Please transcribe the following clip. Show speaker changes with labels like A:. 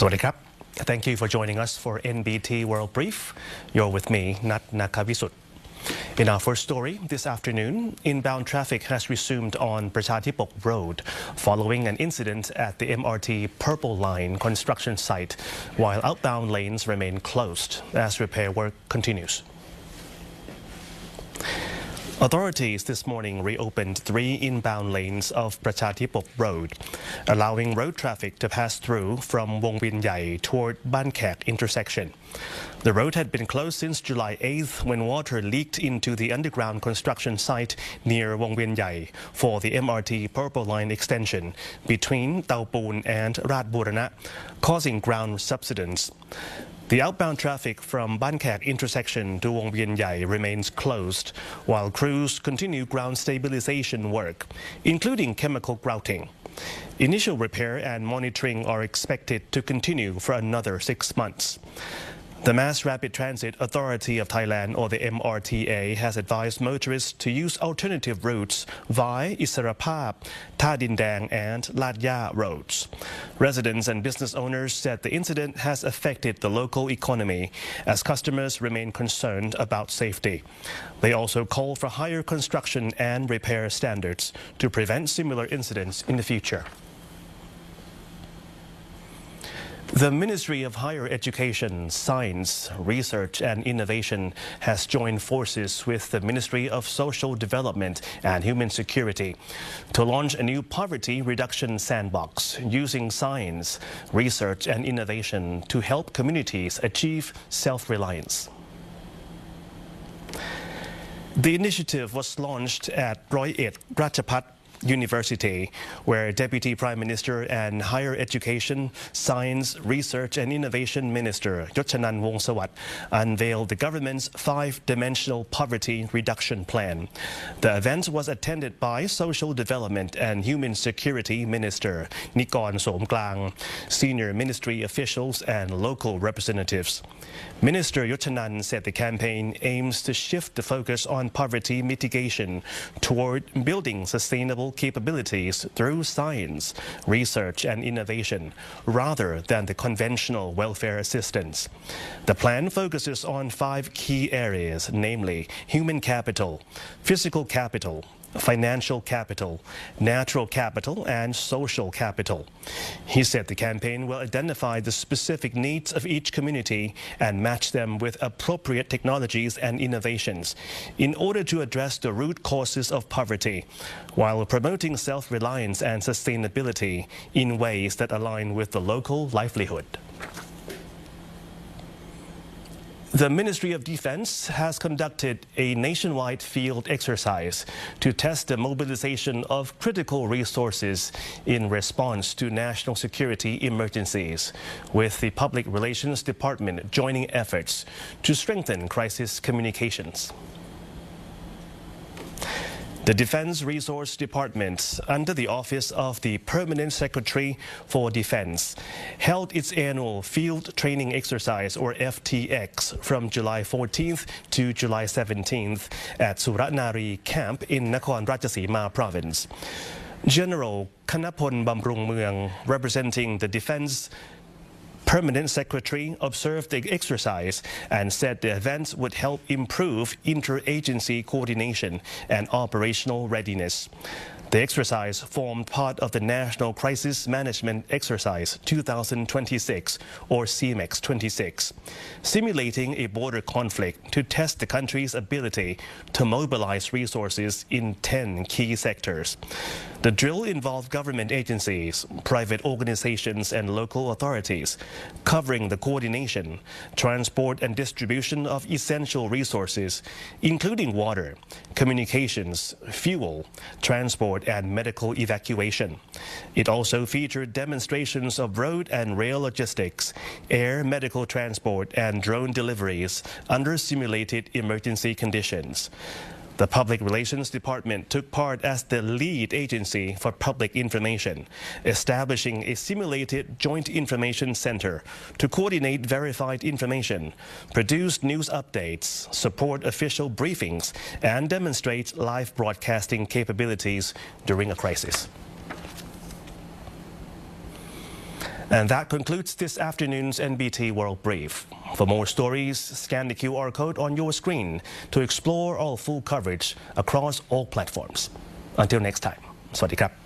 A: Sawadee. Thank you for joining us for NBT World Brief. You're with me, Nat Nakavisut. In our first story this afternoon, inbound traffic has resumed on Prachatipok Road following an incident at the MRT Purple Line construction site, while outbound lanes remain closed as repair work continues. Authorities this morning reopened 3 inbound lanes of Prachatipok Road, allowing road traffic to pass through from Wong Win Yai toward Ban Khek intersection. The road had been closed since July 8th when water leaked into the underground construction site near Wong Win Yai for the MRT Purple Line extension between Tau Poon and Rat Burana, causing ground subsidence. The outbound traffic from Ban Khek intersection to Wong Win Yai remains closed, while crews continue ground stabilization work, including chemical grouting. Initial repair and monitoring are expected to continue for another 6 months. The Mass Rapid Transit Authority of Thailand, or the MRTA, has advised motorists to use alternative routes via Isarapap, Tha Din Dang and Lat Ya roads. Residents and business owners said the incident has affected the local economy as customers remain concerned about safety. They also call for higher construction and repair standards to prevent similar incidents in the future. The Ministry of Higher Education, Science, Research and Innovation has joined forces with the Ministry of Social Development and Human Security to launch a new poverty reduction sandbox using science, research and innovation to help communities achieve self-reliance. The initiative was launched at Roi Et Ratchapat University, where Deputy Prime Minister and Higher Education, Science, Research and Innovation Minister Yochanan Wongsawat unveiled the government's 5-dimensional poverty reduction plan. The event was attended by Social Development and Human Security Minister Nikorn Somklang, senior ministry officials and local representatives. Minister Yochanan said the campaign aims to shift the focus on poverty mitigation toward building sustainable capabilities through science, research and innovation, rather than the conventional welfare assistance. The plan focuses on 5 key areas, namely human capital, physical capital, financial capital, natural capital and social capital. He said the campaign will identify the specific needs of each community and match them with appropriate technologies and innovations in order to address the root causes of poverty, while promoting self-reliance and sustainability in ways that align with the local livelihood. The Ministry of Defense has conducted a nationwide field exercise to test the mobilization of critical resources in response to national security emergencies, with the Public Relations Department joining efforts to strengthen crisis communications. The Defense Resource Department, under the Office of the Permanent Secretary for Defense, held its annual Field Training Exercise, or FTX, from July 14th to July 17th at Suratnari Camp in Nakhon Ratchasima Province. General Kanapon Bamrung Mueang, representing the Defense Permanent Secretary, observed the exercise and said the event would help improve interagency coordination and operational readiness. The exercise formed part of the National Crisis Management Exercise 2026, or CMEX 26, simulating a border conflict to test the country's ability to mobilize resources in 10 key sectors. The drill involved government agencies, private organizations and local authorities, covering the coordination, transport and distribution of essential resources, including water, communications, fuel, transport and medical evacuation. It also featured demonstrations of road and rail logistics, air medical transport and drone deliveries under simulated emergency conditions. The Public Relations Department took part as the lead agency for public information, establishing a simulated Joint Information Center to coordinate verified information, produce news updates, support official briefings, and demonstrate live broadcasting capabilities during a crisis. And that concludes this afternoon's NBT World Brief. For more stories, scan the QR code on your screen to explore our full coverage across all platforms. Until next time, สวัสดีครับ